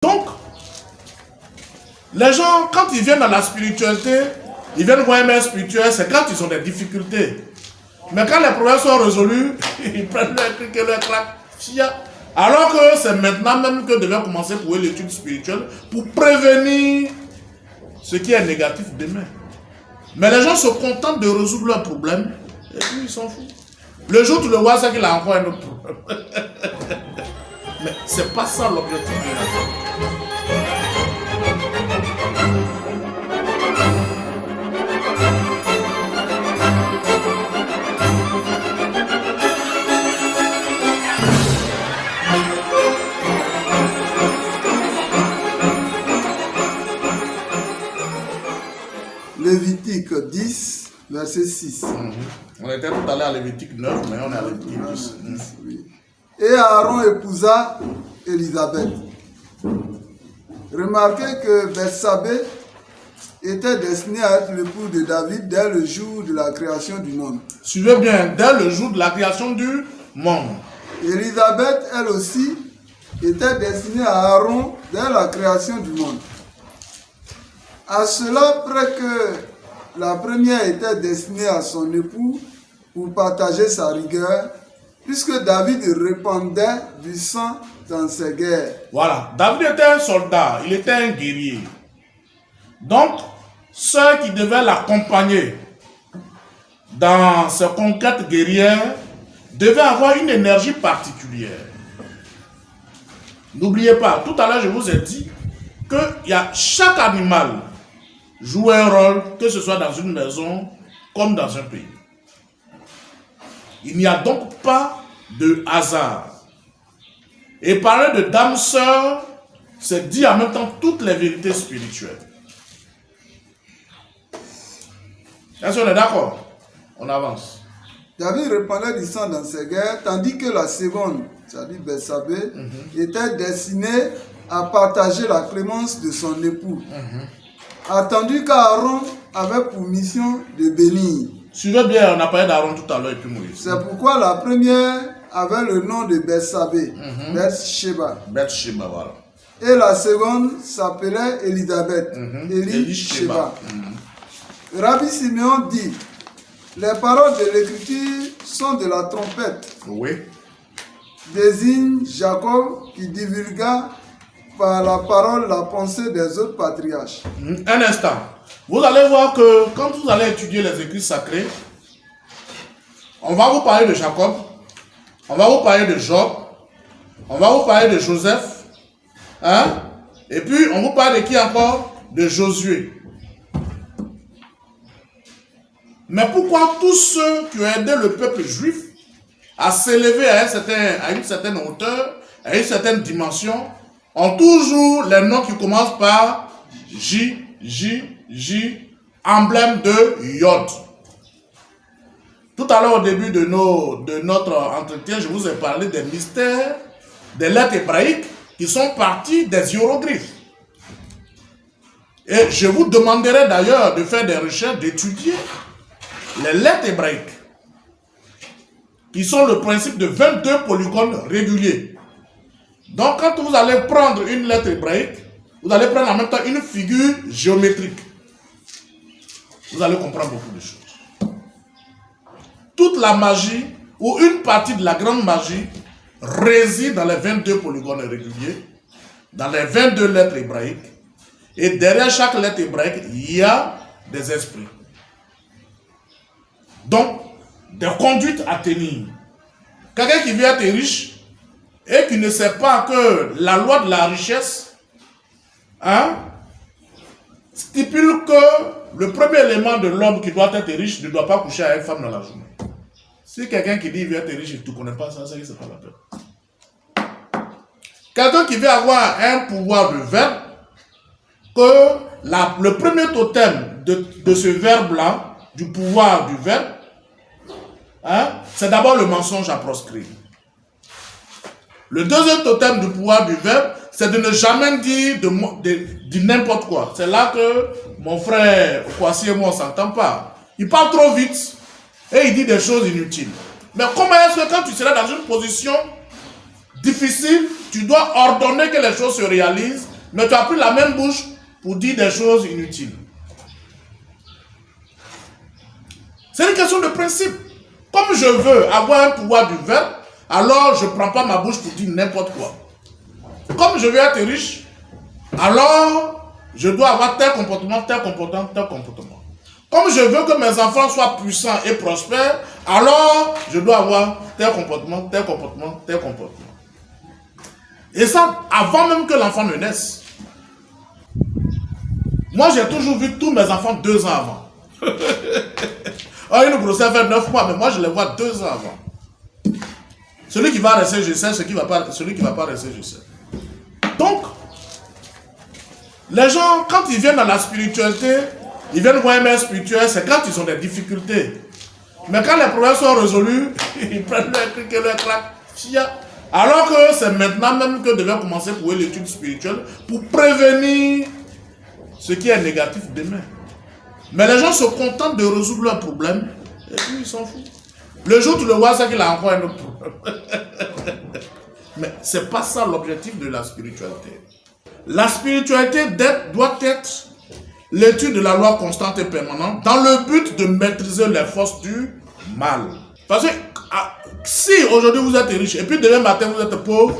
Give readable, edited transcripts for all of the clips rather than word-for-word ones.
Donc, les gens, quand ils viennent dans la spiritualité, ils viennent voir un maître spirituel, c'est quand ils ont des difficultés. Mais quand les problèmes sont résolus, ils prennent leur clic et leur claque. Alors que c'est maintenant même que devait commencer pour eux l'étude spirituelle pour prévenir ce qui est négatif demain. Mais les gens se contentent de résoudre leurs problèmes et puis ils s'en foutent. Le jour où tu le vois, c'est qu'il a encore un autre problème. Mais c'est pas ça l'objectif de la vie. Lévitique 10, verset 6. On était tout à l'heure à Lévitique 9, mais on est à Lévitique 10. Oui. Et Aaron épousa Élisabeth. Remarquez que Bethsabée était destiné à être l'époux de David dès le jour de la création du monde. Suivez bien, dès le jour de la création du monde. Élisabeth, elle aussi, était destinée à Aaron dès la création du monde. À cela près que la première était destinée à son époux pour partager sa rigueur, puisque David répandait du sang dans ses guerres. Voilà, David était un soldat, il était un guerrier. Donc, ceux qui devaient l'accompagner dans ses conquêtes guerrières devaient avoir une énergie particulière. N'oubliez pas, tout à l'heure je vous ai dit que chaque animal joue un rôle, que ce soit dans une maison comme dans un pays. Il n'y a donc pas de hasard. Et parler de dame sœur, c'est dire en même temps toutes les vérités spirituelles. Est-ce qu'on est d'accord? On avance. David répandait du sang dans ses guerres, tandis que la seconde, c'est-à-dire Bethsabée, était destinée à partager la clémence de son époux. Attendu qu'Aaron avait pour mission de bénir. Suivez bien, on a parlé d'Aaron tout à l'heure et puis Moïse. C'est pourquoi la première avait le nom de Bethsabée, Beth-Sheba. Beth-Sheba, voilà. Et la seconde s'appelait Élisabeth, Élie-Sheba. Rabbi Simeon dit, les paroles de l'écriture sont de la trompette. Oui. Désigne Jacob qui divulgua par la parole la pensée des autres patriarches. Un instant. Vous allez voir que quand vous allez étudier les écrits sacrés, on va vous parler de Jacob, on va vous parler de Job, on va vous parler de Joseph, hein? Et puis on vous parle de qui encore? De Josué. Mais pourquoi tous ceux qui ont aidé le peuple juif à s'élever à une certaine hauteur, à une certaine dimension, ont toujours les noms qui commencent par J, emblème de Yod. Tout à l'heure, au début de notre entretien, je vous ai parlé des mystères des lettres hébraïques qui sont partis des hiéroglyphes. Et je vous demanderai d'ailleurs de faire des recherches, d'étudier les lettres hébraïques, qui sont le principe de 22 polygones réguliers. Donc, quand vous allez prendre une lettre hébraïque, vous allez prendre en même temps une figure géométrique. Vous allez comprendre beaucoup de choses. Toute la magie, ou une partie de la grande magie, réside dans les 22 polygones réguliers, dans les 22 lettres hébraïques. Et derrière chaque lettre hébraïque, il y a des esprits. Donc, des conduites à tenir. Quelqu'un qui veut être riche et qui ne sait pas que la loi de la richesse stipule que le premier élément de l'homme qui doit être riche ne doit pas coucher avec une femme dans la journée. Si quelqu'un qui dit qu'il veut être riche et tu ne connais pas ça, c'est que ce n'est pas la peine. Quelqu'un qui veut avoir un pouvoir de verbe, que le premier totem de ce verbe-là, du pouvoir du verbe, c'est d'abord le mensonge à proscrire. Le deuxième totem du pouvoir du verbe, c'est de ne jamais dire de n'importe quoi. C'est là que mon frère Kwasi et moi, on ne s'entend pas. Il parle trop vite et il dit des choses inutiles. Mais comment est-ce que quand tu seras dans une position difficile, tu dois ordonner que les choses se réalisent mais tu as pris la même bouche pour dire des choses inutiles. C'est une question de principe. Comme je veux avoir un pouvoir du verbe, alors je ne prends pas ma bouche pour dire n'importe quoi. Comme je veux être riche, alors je dois avoir tel comportement, tel comportement, tel comportement. Comme je veux que mes enfants soient puissants et prospères, alors je dois avoir tel comportement, tel comportement, tel comportement. Et ça, avant même que l'enfant ne naisse. Moi, j'ai toujours vu tous mes enfants 2 ans avant. Une grossesse fait 9 mois, mais moi, je les vois 2 ans avant. Celui qui va rester, je sais. Celui qui ne va pas rester, je sais. Donc, les gens, quand ils viennent dans la spiritualité, ils viennent voir un maître spirituel, c'est quand ils ont des difficultés. Mais quand les problèmes sont résolus, ils prennent leur cric et leur claque. Alors que c'est maintenant même que devait commencer pour eux l'étude spirituelle pour prévenir ce qui est négatif demain. Mais les gens se contentent de résoudre leurs problèmes et puis ils s'en foutent. Le jour où tu le vois, c'est qu'il a encore un autre problème. Mais ce n'est pas ça l'objectif de la spiritualité. La spiritualité doit être l'étude de la loi constante et permanente dans le but de maîtriser les forces du mal. Parce que si aujourd'hui vous êtes riche et puis demain matin vous êtes pauvre,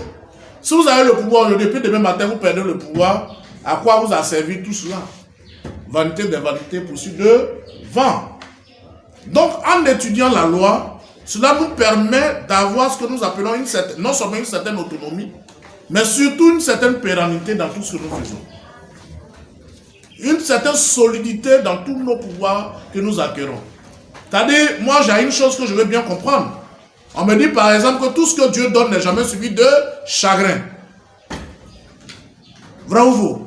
si vous avez le pouvoir aujourd'hui et puis demain matin vous perdez le pouvoir, à quoi vous a servi tout cela? Vanité des vanités, poursuite de vent. Donc en étudiant la loi, cela nous permet d'avoir ce que nous appelons non seulement une certaine autonomie, mais surtout une certaine pérennité dans tout ce que nous faisons. Une certaine solidité dans tous nos pouvoirs que nous acquérons. C'est-à-dire, moi j'ai une chose que je veux bien comprendre. On me dit par exemple que tout ce que Dieu donne n'est jamais suivi de chagrin. Vrai ou faux?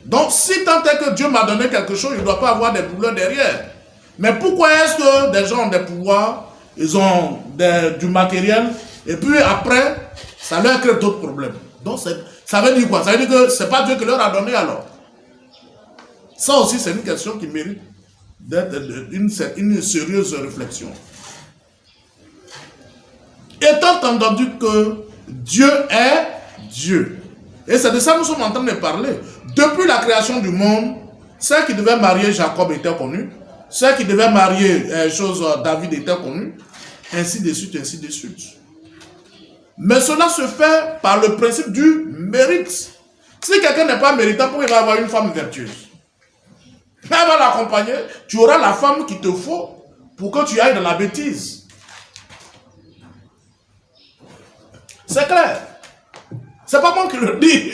Donc si tant est que Dieu m'a donné quelque chose, il ne doit pas avoir des douleurs derrière. Mais pourquoi est-ce que des gens ont des pouvoirs, ils ont du matériel, et puis après, ça leur crée d'autres problèmes? Donc ça veut dire quoi? Ça veut dire que ce n'est pas Dieu qui leur a donné alors. Ça aussi, c'est une question qui mérite d'être une sérieuse réflexion. Étant entendu que Dieu est Dieu, et c'est de ça que nous sommes en train de parler. Depuis la création du monde, celle qui devait marier Jacob était connue, celle qui devait marier David était connue, ainsi de suite, ainsi de suite. Mais cela se fait par le principe du mérite. Si quelqu'un n'est pas méritant, pourquoi il va avoir une femme vertueuse? Elle va l'accompagner, tu auras la femme qu'il te faut pour que tu ailles dans la bêtise. C'est clair. C'est pas moi qui le dis.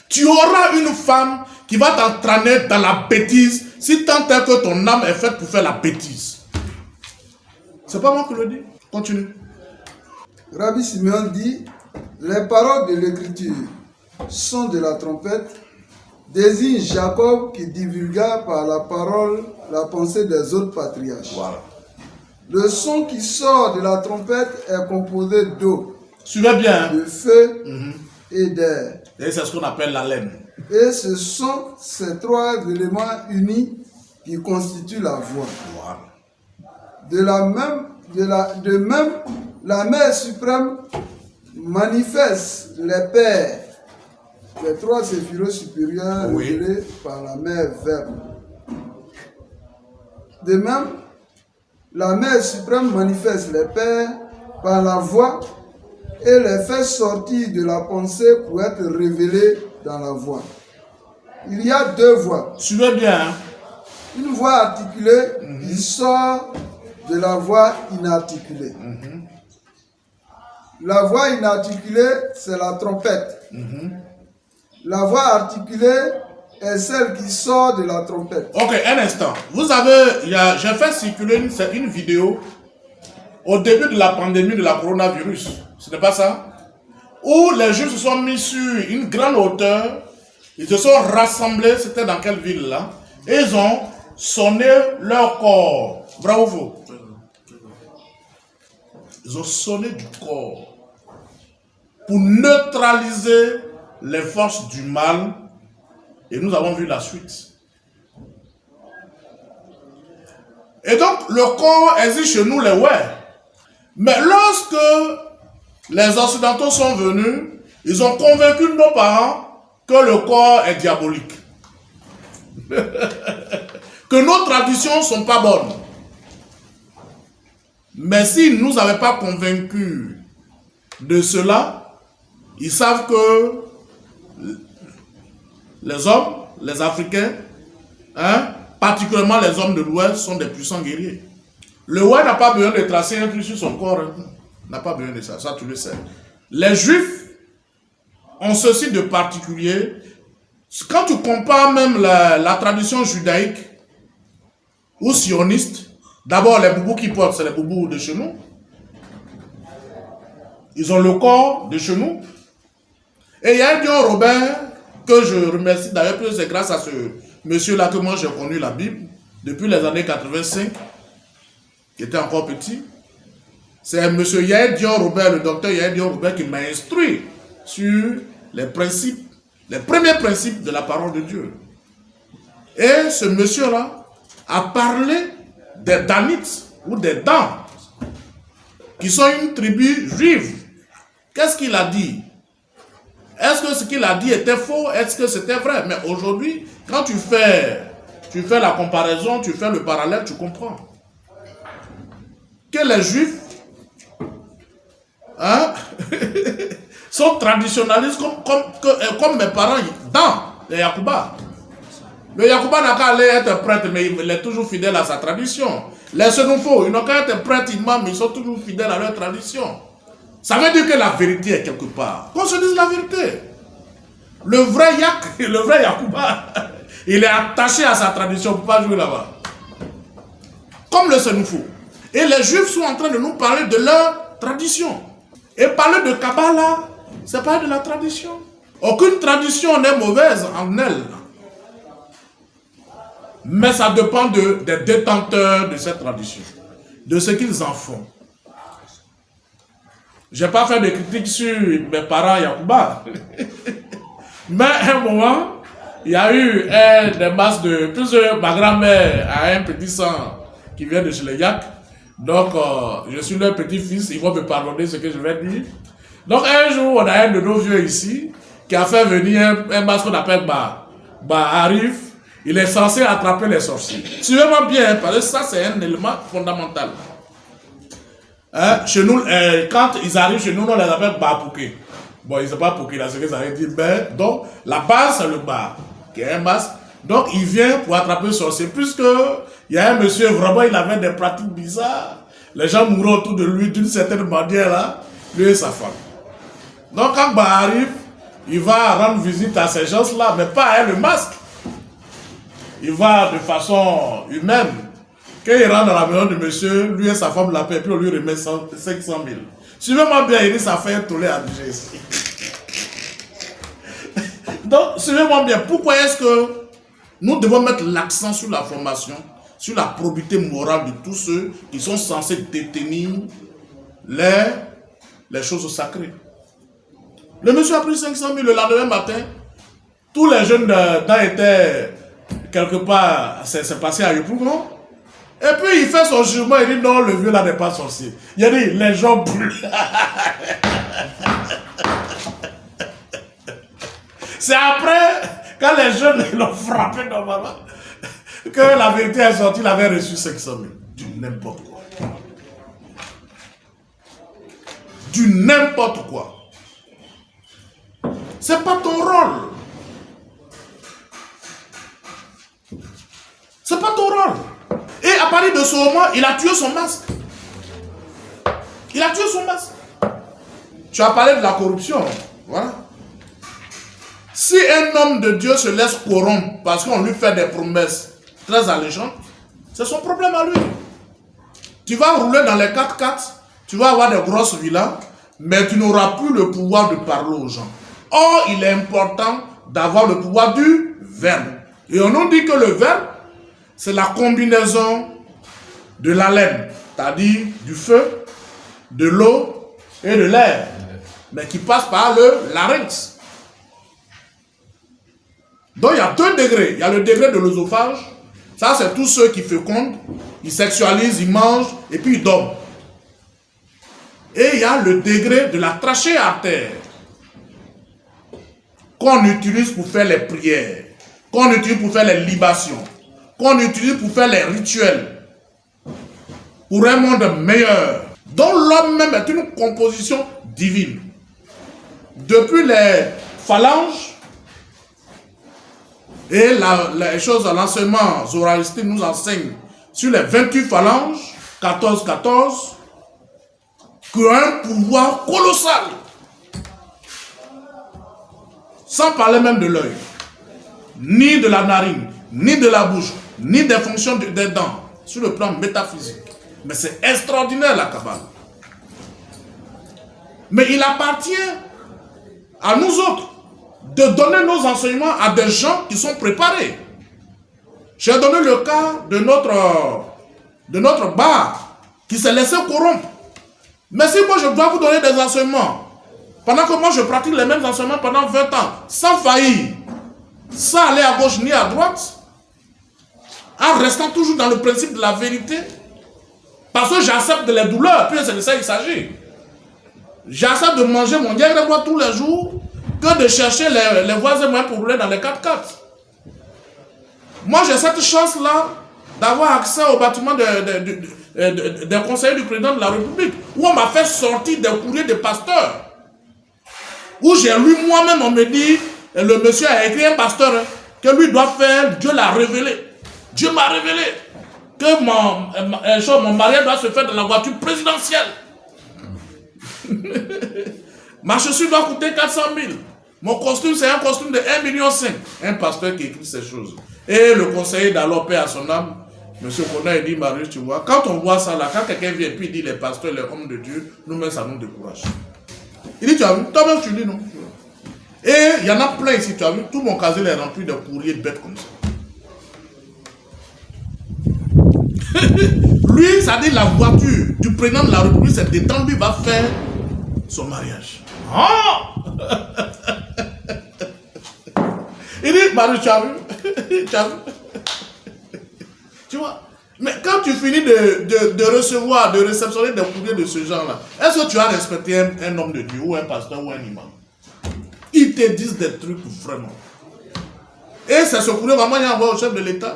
Tu auras une femme qui va t'entraîner dans la bêtise si tant est que ton âme est faite pour faire la bêtise. C'est pas moi qui le dis. Continue. Rabbi Simeon dit, les paroles de l'écriture sont de la trompette, désigne Jacob qui divulgua par la parole la pensée des autres patriarches. Voilà. Le son qui sort de la trompette est composé d'eau, Suivez bien. de feu et d'air. Et c'est ce qu'on appelle l'haleine. Et ce sont ces 3 éléments unis qui constituent la voix. Voilà. De même, la Mère suprême manifeste les pères, les 3 séphirotes supérieurs révélés par la Mère Verbe. De même, la Mère suprême manifeste les pères par la voix et les fait sortir de la pensée pour être révélés dans la voix. Il y a 2 voix. Suivez bien. Une voix articulée qui sort de la voix inarticulée. La voix inarticulée, c'est la trompette. La voix articulée est celle qui sort de la trompette. Ok, un instant. Vous avez, j'ai fait circuler une vidéo au début de la pandémie de la coronavirus. Ce n'est pas ça? Où les Juifs se sont mis sur une grande hauteur, ils se sont rassemblés, c'était dans quelle ville là? Et ils ont sonné leur corps. Bravo vous. Ils ont sonné du corps pour neutraliser les forces du mal. Et nous avons vu la suite. Et donc, le corps existe chez nous les ouais. Mais lorsque les Occidentaux sont venus, Ils ont convaincu nos parents que le corps est diabolique. Que nos traditions ne sont pas bonnes. Mais s'ils ne nous avaient pas convaincus de cela, ils savent que les hommes, les Africains, particulièrement les hommes de l'Ouest, sont des puissants guerriers. Le roi n'a pas besoin de tracer un truc sur son corps. N'a pas besoin de ça, ça tu le sais. Les Juifs ont ceci de particulier. Quand tu compares même la tradition judaïque ou sioniste, d'abord les boubous qu'ils portent, c'est les boubous de chez nous. Ils ont le corps de chez nous. Et il y a un Dion Robert, que je remercie d'ailleurs, c'est grâce à ce monsieur-là que moi j'ai connu la Bible, depuis les années 85, qui était encore petit. C'est M. Yael Dion Robert, le docteur Yael Dion Robert, qui m'a instruit sur les principes, les premiers principes de la parole de Dieu. Et ce monsieur-là a parlé des Danites ou des Dan, qui sont une tribu juive. Qu'est-ce qu'il a dit? Est-ce que ce qu'il a dit était faux? Est-ce que c'était vrai? Mais aujourd'hui, quand tu fais la comparaison, tu fais le parallèle, tu comprends. Que les Juifs sont traditionnalistes comme mes parents dans les Yacouba. Le Yacouba n'a qu'à aller être prêtre, mais il est toujours fidèle à sa tradition. Les Sénoufos, ils n'ont qu'à être prêtres, imams, mais ils sont toujours fidèles à leur tradition. Ça veut dire que la vérité est quelque part. Qu'on se dise la vérité. Le vrai Yacouba, il est attaché à sa tradition, pour ne pas jouer là-bas. Comme le Sénoufo. Et les Juifs sont en train de nous parler de leur tradition. Et parler de Kabbalah, c'est parler de la tradition. Aucune tradition n'est mauvaise en elle. Mais ça dépend des détenteurs de cette tradition. De ce qu'ils en font. Je n'ai pas fait de critiques sur mes parents Yacouba. Mais à un moment, il y a eu des masses de... Plusieurs, ma grand-mère a un petit sang qui vient de chez les Yak. Donc, je suis leur petit-fils, ils vont me pardonner ce que je vais dire. Donc, un jour, on a un de nos vieux ici qui a fait venir un masque qu'on appelle Arif. Il est censé attraper les sorciers. Suivez-moi bien, parce que ça, c'est un élément fondamental. Chez nous, quand ils arrivent chez nous, on les appelle Bapouké. Bon, ils ne savent pas Pouké, là, ce que ça veut dire. Ben, donc, la base, c'est le bar, qui est un masque. Donc, il vient pour attraper le sorcier. Puisque il y a un monsieur, vraiment, il avait des pratiques bizarres. Les gens mourraient autour de lui d'une certaine manière, là, lui et sa femme. Donc, quand Bah arrive, il va rendre visite à ces gens-là, mais pas à le masque. Il va de façon humaine. Quand il rentre dans la maison de monsieur, lui et sa femme l'appellent, puis on lui remet 500 000. Suivez-moi bien, il dit, ça fait un tollé à Niger ici. Donc, suivez-moi bien, pourquoi est-ce que nous devons mettre l'accent sur la formation, sur la probité morale de tous ceux qui sont censés détenir les choses sacrées. Le monsieur a pris 500 000 le lendemain matin. Tous les jeunes dedans étaient quelque part, c'est passé à Yopougon. Et puis il fait son jugement, il dit non, le vieux là n'est pas sorcier. Il a dit, les gens brûlent. C'est après, quand les jeunes l'ont frappé normalement, que la vérité est sortie, il avait reçu 500 000. Du n'importe quoi. Du n'importe quoi. C'est pas ton rôle. C'est pas ton rôle. Et à partir de ce moment, il a tué son masque. Il a tué son masque. Tu as parlé de la corruption. Voilà. Si un homme de Dieu se laisse corrompre parce qu'on lui fait des promesses très alléchantes, c'est son problème à lui. Tu vas rouler dans les 4x4, tu vas avoir des grosses villas, mais tu n'auras plus le pouvoir de parler aux gens. Or, il est important d'avoir le pouvoir du verbe. Et on nous dit que le verbe, c'est la combinaison de l'haleine, c'est-à-dire du feu, de l'eau et de l'air, mais qui passe par le larynx. Donc il y a 2 degrés. Il y a le degré de l'œsophage, ça c'est tous ceux qui fécondent, ils sexualisent, ils mangent et puis ils dorment. Et il y a le degré de la trachée artère. qu'on utilise pour faire les prières, qu'on utilise pour faire les libations, qu'on utilise pour faire les rituels, pour un monde meilleur, dont l'homme même est une composition divine. Depuis les phalanges et les choses, l'enseignement zoroastique nous enseigne sur les 28 phalanges, 14, qui ont un pouvoir colossal. Sans parler même de l'œil, ni de la narine, ni de la bouche, ni des fonctions des dents, sur le plan métaphysique. Mais c'est extraordinaire la Kabbale. Mais il appartient à nous autres de donner nos enseignements à des gens qui sont préparés. J'ai donné le cas de notre bar qui s'est laissé corrompre. Mais si moi je dois vous donner des enseignements, pendant que moi je pratique les mêmes enseignements pendant 20 ans, sans faillir, sans aller à gauche ni à droite, en restant toujours dans le principe de la vérité, parce que j'accepte les douleurs, puis c'est de ça qu'il s'agit. J'accepte de manger mon diable de bois tous les jours, que de chercher les voies et moyens pour rouler dans les 4x4. Moi j'ai cette chance-là d'avoir accès au bâtiment des conseillers du président de la République, où on m'a fait sortir des courriers de pasteurs, où j'ai lu moi-même, on me dit, le monsieur a écrit un pasteur, que lui doit faire, Dieu l'a révélé. Dieu m'a révélé que mon mariage doit se faire dans la voiture présidentielle. Ma chaussure doit coûter 400 000. Mon costume, c'est un costume de 1,5 million. Un pasteur qui écrit ces choses. Et le conseiller d'alors, paix à son âme, monsieur Kona, il dit, Marius, tu vois, quand on voit ça là, quand quelqu'un vient et puis il dit les pasteurs, les hommes de Dieu, nous-mêmes, ça nous décourage. Il dit, tu as vu, toi-même tu lis, non? Et il y en a plein ici, tu as vu, tout mon casier est rempli de courriers de bêtes comme ça. Lui, ça dit la voiture du président de la République s'est détendue, va faire son mariage. Oh! Il dit, Marie, tu as vu? Tu as vu? Tu vois? Mais quand tu finis de recevoir, de réceptionner des courriers de ce genre-là, est-ce que tu as respecté un homme de Dieu ou un pasteur ou un imam? Ils te disent des trucs vraiment. Et c'est ce courrier, maman, il a envoyé au chef de l'État.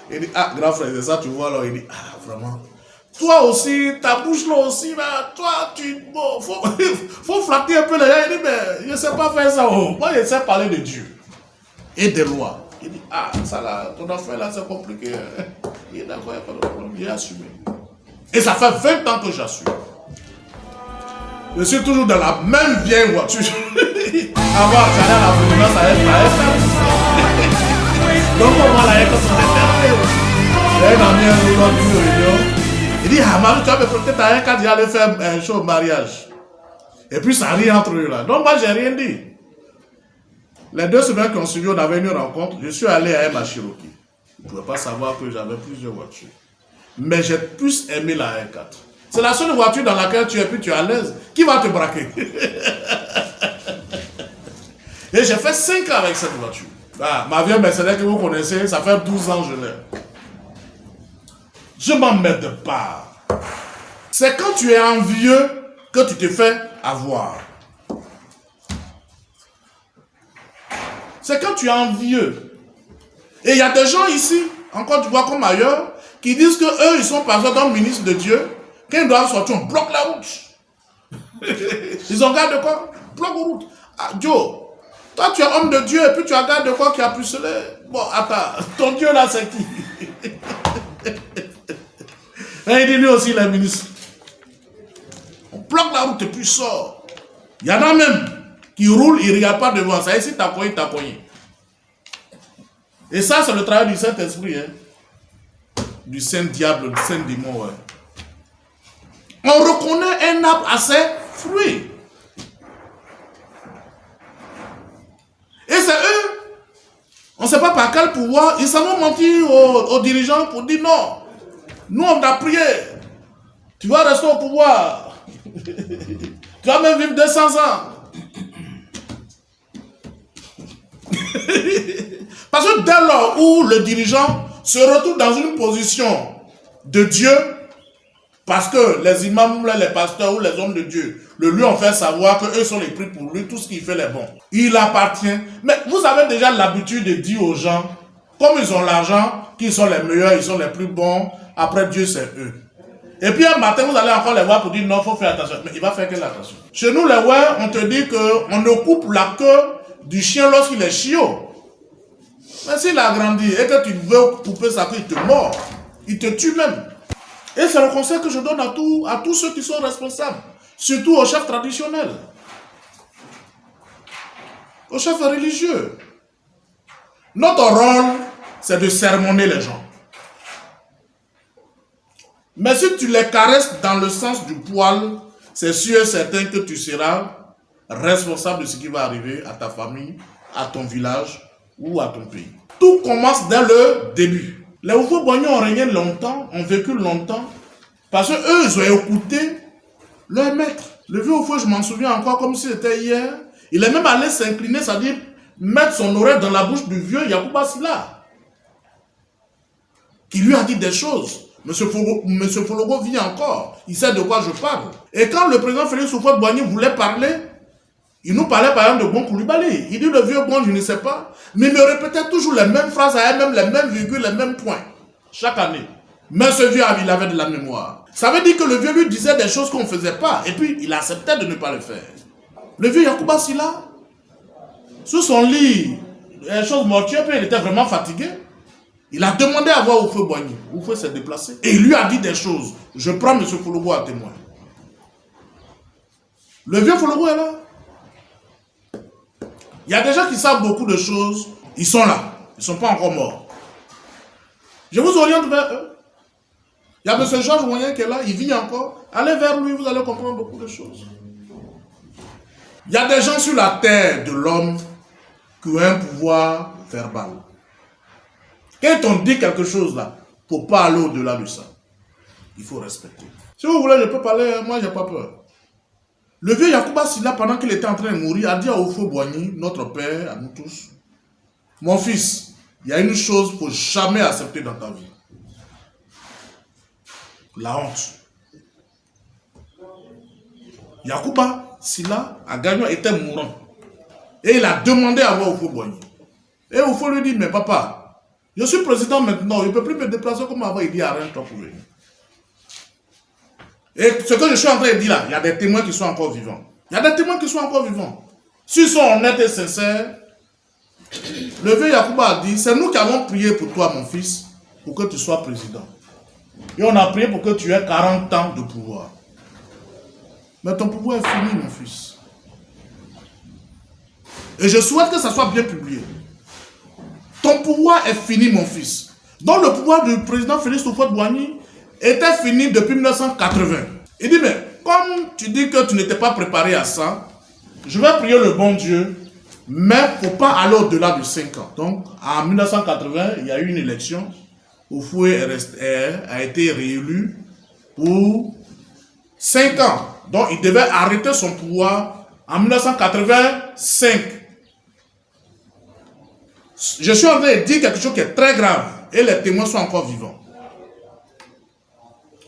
Il dit, ah, grand frère, c'est ça, tu vois, alors il dit, ah, vraiment. Toi aussi, ta bouche là aussi, là, toi, bon, faut flatter un peu les gens. Il dit, mais je ne sais pas faire ça. Oh. Moi, je sais parler de Dieu et des lois. Il dit, ah, ça là, ton affaire là, c'est compliqué. Il est d'accord, il n'y a pas de problème, il est assumé. Et ça fait 20 ans que j'assume. Je suis toujours dans la même vieille voiture. Avant, j'allais à la présidence à FM. Donc, on voit la école sur les terres. Il y a un ami, une réunion. Il dit, ah, Marie, tu vas me prêter ta haine quand il allait faire un show au mariage. Et puis, ça rit entre eux là. Donc, moi, j'ai rien dit. Les 2 semaines qu'on suivi, on avait une rencontre. Je suis allé à Cherokee. Vous ne pouvez pas savoir que j'avais plusieurs voitures. Mais j'ai plus aimé la R4. C'est la seule voiture dans laquelle tu es, puis tu es à l'aise. Qui va te braquer? Et j'ai fait 5 ans avec cette voiture. Ah, ma vieille Mercedes que vous connaissez, ça fait 12 ans que je l'ai. Je m'en m'aide pas. C'est quand tu es envieux que tu te fais avoir. C'est quand tu es envieux. Et il y a des gens ici, en Côte d'Ivoire comme ailleurs, qui disent que eux, ils sont par exemple dans le ministre de Dieu. Quand ils doivent sortir, on bloque la route. Ils ont garde de quoi? Bloque la route. Ah, Joe, toi tu es homme de Dieu et puis tu as garde de quoi qui a pucelé? Bon, attends, ton Dieu là c'est qui? Et il dit lui aussi, les ministres. On bloque la route et puis sort. Il y en a même qui roulent, ils ne regardent pas devant. Ça, ici, t'as cogné. Et ça, c'est le travail du Saint-Esprit. Hein? Du Saint-Diable, du Saint-Démon. Ouais. On reconnaît un arbre à ses fruits. Et c'est eux. On ne sait pas par quel pouvoir. Ils s'en vont mentir aux dirigeants pour dire non. Nous, on t'a prié. Tu vas rester au pouvoir. Tu vas même vivre 200 ans. Parce que dès lors où le dirigeant se retrouve dans une position de Dieu, Parce que les imams, les pasteurs ou les hommes de Dieu le lui ont fait savoir qu'eux sont les prix pour lui, tout ce qu'il fait est bon. Il appartient. Mais vous avez déjà l'habitude de dire aux gens, comme ils ont l'argent, qu'ils sont les meilleurs, ils sont les plus bons, après Dieu c'est eux. Et puis un matin, vous allez encore les voir pour dire non, il faut faire attention. Mais il va faire quelle attention? Chez nous, les ouais, on te dit qu'on ne coupe la queue du chien lorsqu'il est chiot. Mais s'il a grandi et que tu veux couper sa queue, il te mord. Il te tue même. Et c'est le conseil que je donne à tous ceux qui sont responsables. Surtout aux chefs traditionnels. Aux chefs religieux. Notre rôle, c'est de sermonner les gens. Mais si tu les caresses dans le sens du poil, c'est sûr et certain que tu seras responsable de ce qui va arriver à ta famille, à ton village ou à ton pays. Tout commence dès le début. Les Houphouët-Boigny ont régné longtemps, ont vécu longtemps, parce qu'eux, ils ont écouté leur maître. Le vieux Houphouët, je m'en souviens encore comme si c'était hier. Il est même allé s'incliner, c'est-à-dire mettre son oreille dans la bouche du vieux Yacouba Sylla, qui lui a dit des choses. Monsieur Fologo vit encore, il sait de quoi je parle. Et quand le président Félix Houphouët-Boigny voulait parler, il nous parlait par exemple de Bon Coulibaly. Il dit le vieux Bon, je ne sais pas, mais il me répétait toujours les mêmes phrases à elle-même, les mêmes virgules, les mêmes points, chaque année. Mais ce vieux, il avait de la mémoire. Ça veut dire que le vieux lui disait des choses qu'on ne faisait pas, et puis il acceptait de ne pas le faire. Le vieux Yacouba Sylla, sous son lit, les choses mortuaires, puis il était vraiment fatigué. Il a demandé à voir Houphouët-Boigny. Houphouët s'est déplacé. Et il lui a dit des choses. Je prends M. Fologo à témoin. Le vieux Fologo est là. Il y a des gens qui savent beaucoup de choses. Ils sont là. Ils ne sont pas encore morts. Je vous oriente vers eux. Il y a M. Georges Moyen qui est là. Il vit encore. Allez vers lui, vous allez comprendre beaucoup de choses. Il y a des gens sur la terre de l'homme qui ont un pouvoir verbal. Quand on dit quelque chose là, il ne faut pas aller au-delà de ça. Il faut respecter. Si vous voulez, je peux parler, moi j'ai pas peur. Le vieux Yacouba Sylla, pendant qu'il était en train de mourir, a dit à Houphouët-Boigny, notre père, à nous tous, mon fils, il y a une chose qu'il ne faut jamais accepter dans ta vie. La honte. Yacouba Sylla, à Gagnon, était mourant. Et il a demandé à voir Houphouët-Boigny. Et Houphouët lui dit, mais papa, je suis président maintenant, je ne peux plus me déplacer comme avant. Il dit, arrête-toi pour venir. Et ce que je suis en train de dire là, il y a des témoins qui sont encore vivants. Il y a des témoins qui sont encore vivants. S'ils sont honnêtes et sincères, le vieux Yacouba a dit, c'est nous qui avons prié pour toi, mon fils, pour que tu sois président. Et on a prié pour que tu aies 40 ans de pouvoir. Mais ton pouvoir est fini, mon fils. Et je souhaite que ça soit bien publié. Ton pouvoir est fini, mon fils. Donc le pouvoir du président Félix Houphouët-Boigny était fini depuis 1980. Il dit, mais comme tu dis que tu n'étais pas préparé à ça, je vais prier le bon Dieu, mais il ne faut pas aller au-delà de 5 ans. Donc en 1980, il y a eu une élection. Houphouët a été réélu pour 5 ans. Donc il devait arrêter son pouvoir en 1985. Je suis en train de dire quelque chose qui est très grave et les témoins sont encore vivants.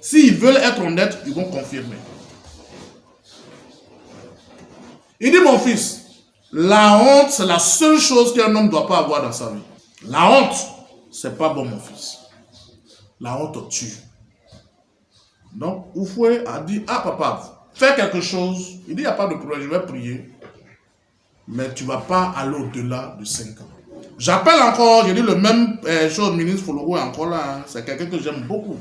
S'ils veulent être honnêtes, ils vont confirmer. Il dit, mon fils, la honte, c'est la seule chose qu'un homme ne doit pas avoir dans sa vie. La honte, c'est pas bon, mon fils. La honte tue. Donc, Houphouët a dit, ah papa, fais quelque chose. Il dit, il n'y a pas de problème, je vais prier. Mais tu ne vas pas aller au-delà de 5 ans. J'appelle encore, je dis le même chose, ministre Fologo est encore là. Hein. C'est quelqu'un que j'aime beaucoup.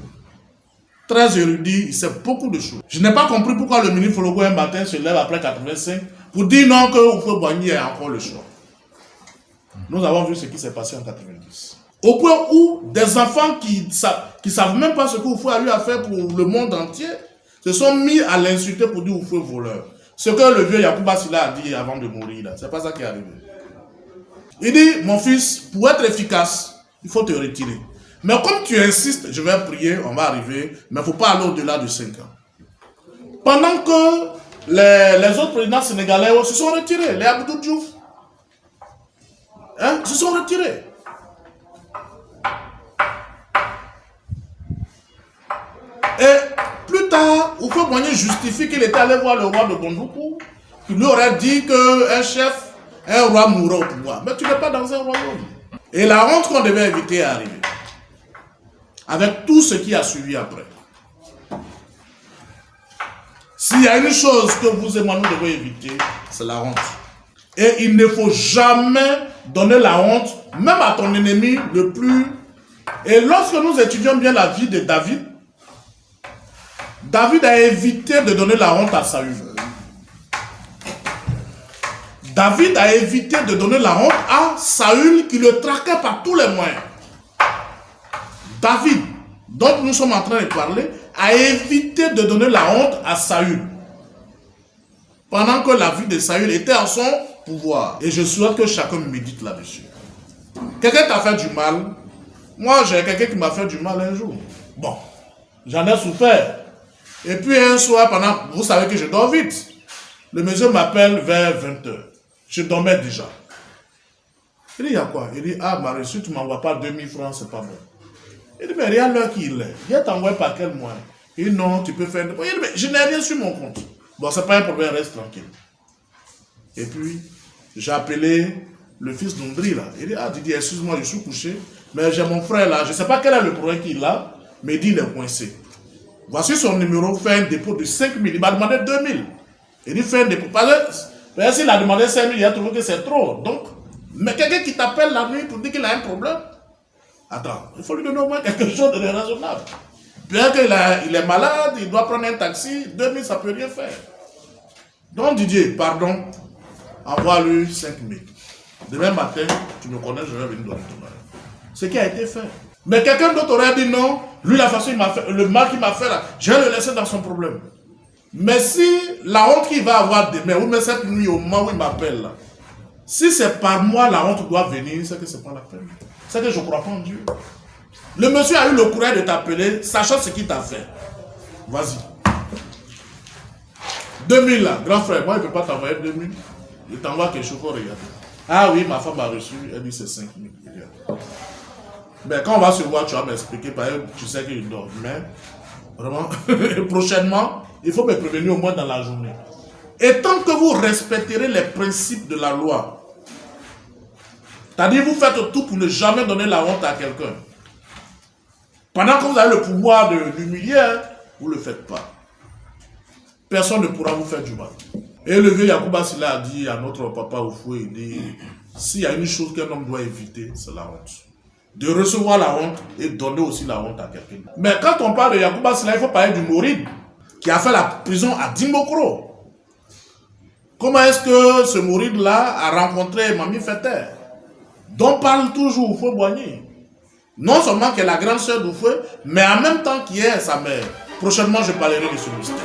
Très érudit, il sait beaucoup de choses. Je n'ai pas compris pourquoi le ministre Fologo un matin se lève après 85 pour dire non que Houphouët-Boigny a encore le choix. Nous avons vu ce qui s'est passé en 90. Au point où des enfants qui savent même pas ce que Houphouët lui a fait pour le monde entier se sont mis à l'insulter pour dire Houphouët voleur. Ce que le vieux Yacouba Sylla a dit avant de mourir, c'est pas ça qui est arrivé. Il dit, mon fils, pour être efficace, il faut te retirer. Mais comme tu insistes, je vais prier, on va arriver, mais il ne faut pas aller au-delà de 5 ans. Pendant que les autres présidents sénégalais se sont retirés, les Abdou Diouf, se sont retirés. Et plus plus tard, Oufo Boigny justifie qu'il était allé voir le roi de Gondoukou, qui lui aurait dit qu'un chef, un roi mourrait au pouvoir. Mais tu n'es pas dans un royaume. Et la honte qu'on devait éviter est arrivée. Avec tout ce qui a suivi après. S'il y a une chose que vous et moi nous devons éviter, c'est la honte. Et il ne faut jamais donner la honte, même à ton ennemi le plus. Et lorsque nous étudions bien la vie de David, David a évité de donner la honte à Saül. David a évité de donner la honte à Saül qui le traquait par tous les moyens. David, dont nous sommes en train de parler, a évité de donner la honte à Saül. Pendant que la vie de Saül était en son pouvoir. Et je souhaite que chacun médite là-dessus. Quelqu'un t'a fait du mal. Moi, j'ai quelqu'un qui m'a fait du mal un jour. Bon, j'en ai souffert. Et puis un soir, vous savez que je dors vite. Le monsieur m'appelle vers 20h. Je dormais déjà. Il dit, il y a quoi? Il dit, ah, ma reçu, tu ne m'envoies pas 2000 francs, c'est pas bon. Il dit, mais regarde l'heure qu'il est. Viens t'envoyer par quel moyen? Il dit, non, tu peux faire... Il dit, mais je n'ai rien sur mon compte. Bon, c'est pas un problème, reste tranquille. Et puis, j'ai appelé le fils d'Ondry, là. Il dit, ah, Didier, excuse-moi, je suis couché, mais j'ai mon frère, là, je ne sais pas quel est le problème qu'il a, mais il dit, il est coincé. Voici son numéro, fait un dépôt de 5 000. Il m'a demandé 2 000. Il dit, fait un dépôt. Parce que s'il a demandé 5 000, il a trouvé que c'est trop. Donc, mais quelqu'un qui t'appelle la nuit pour dire qu'il a un problème, attends, il faut lui donner au moins quelque chose de raisonnable. Bien qu'il est malade, il doit prendre un taxi, 2 000, ça ne peut rien faire. Donc Didier, pardon, envoie-lui 5 000. Demain matin, tu me connais, je vais venir donner ton argent. Ce qui a été fait. Mais quelqu'un d'autre aurait dit non, lui la façon il m'a fait, le mal qu'il m'a fait là, je vais le laisser dans son problème. Mais si la honte qu'il va avoir demain, ou même cette nuit au moment où il m'appelle là, si c'est par moi la honte doit venir, c'est que c'est pas la peine. C'est que je ne crois pas en Dieu. Le monsieur a eu le courage de t'appeler, sachant ce qu'il t'a fait. Vas-y. 2000 là, grand frère, moi je ne peux pas t'envoyer 2000. Je t'envoie quelque chose pour regarder. Ah oui, ma femme a reçu, elle dit c'est 5000. Mais quand on va se voir, tu vas m'expliquer, parce que tu sais qu'il dort. Mais, vraiment, prochainement, il faut me prévenir au moins dans la journée. Et tant que vous respecterez les principes de la loi, c'est-à-dire vous faites tout pour ne jamais donner la honte à quelqu'un. Pendant que vous avez le pouvoir de l'humilier, vous ne le faites pas. Personne ne pourra vous faire du mal. Et le vieux Yacouba Silla a dit à notre papa Oufoué, il dit, s'il y a une chose qu'un homme doit éviter, c'est la honte. De recevoir la honte et donner aussi la honte à quelqu'un. Mais quand on parle de Yacouba Silla, il faut parler du Mouride, qui a fait la prison à Dimbokro. Comment est-ce que ce Mouride-là a rencontré Mami Fetter, dont parle toujours Oufoué Boigny? Non seulement qu'elle est la grande sœur d'Oufoué, mais en même temps qui est sa mère. Prochainement, je parlerai de ce mystère.